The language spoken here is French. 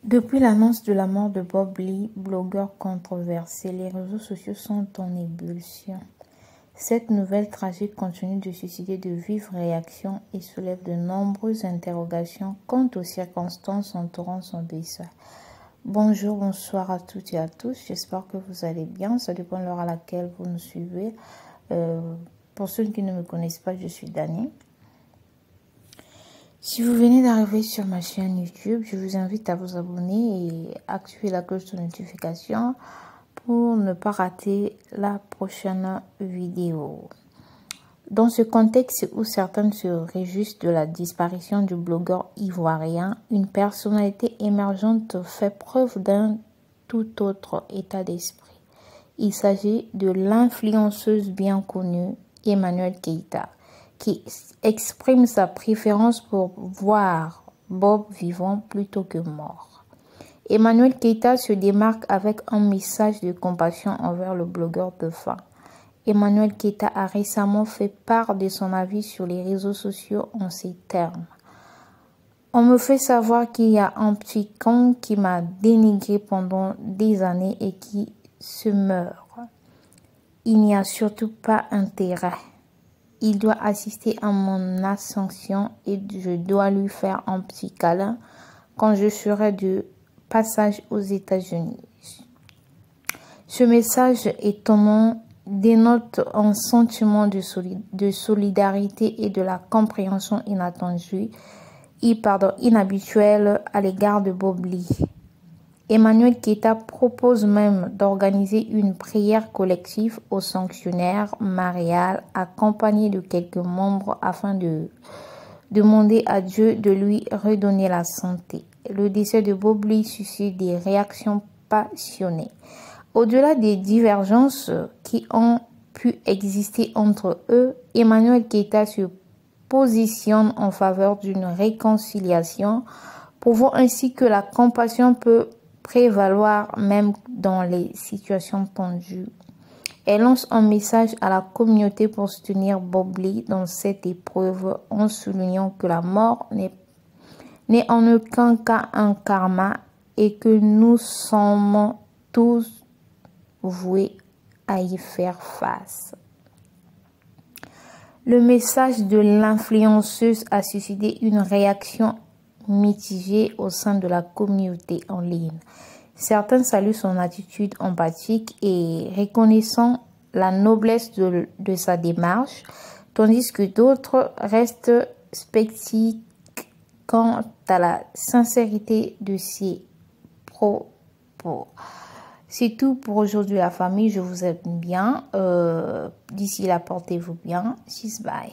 Depuis l'annonce de la mort de Bob Lee, blogueur controversé, les réseaux sociaux sont en ébullition. Cette nouvelle tragique continue de susciter de vives réactions et soulève de nombreuses interrogations quant aux circonstances entourant son décès. Bonjour, bonsoir à toutes et à tous. J'espère que vous allez bien. Ça dépend de l'heure à laquelle vous nous suivez. Pour ceux qui ne me connaissent pas, je suis Dani. Si vous venez d'arriver sur ma chaîne YouTube, je vous invite à vous abonner et activer la cloche de notification pour ne pas rater la prochaine vidéo. Dans ce contexte où certains se réjouissent de la disparition du blogueur ivoirien, une personnalité émergente fait preuve d'un tout autre état d'esprit. Il s'agit de l'influenceuse bien connue Emmanuelle Keita, qui exprime sa préférence pour voir Bob vivant plutôt que mort. Emmanuelle Keita se démarque avec un message de compassion envers le blogueur défunt. Emmanuelle Keita a récemment fait part de son avis sur les réseaux sociaux en ces termes. On me fait savoir qu'il y a un petit con qui m'a dénigré pendant des années et qui se meurt. Il n'y a surtout pas intérêt. Il doit assister à mon ascension et je dois lui faire un petit câlin quand je serai de passage aux États-Unis. Ce message étonnant dénote un sentiment de solidarité et de la compréhension inattendue inhabituelle à l'égard de Bob Lee. Emmanuelle Keita propose même d'organiser une prière collective aux sanctuaires marial accompagnés de quelques membres afin de demander à Dieu de lui redonner la santé. Le décès de Bob Lee suscite des réactions passionnées. Au-delà des divergences qui ont pu exister entre eux, Emmanuelle Keita se positionne en faveur d'une réconciliation, prouvant ainsi que la compassion peut prévaloir même dans les situations tendues. Elle lance un message à la communauté pour soutenir Bob Lee dans cette épreuve en soulignant que la mort n'est en aucun cas un karma et que nous sommes tous voués à y faire face. Le message de l'influenceuse a suscité une réaction mitigée au sein de la communauté en ligne. Certains saluent son attitude empathique et reconnaissant la noblesse de sa démarche, tandis que d'autres restent sceptiques quant à la sincérité de ses propos. C'est tout pour aujourd'hui la famille, je vous aime bien. D'ici là, portez-vous bien. Bye.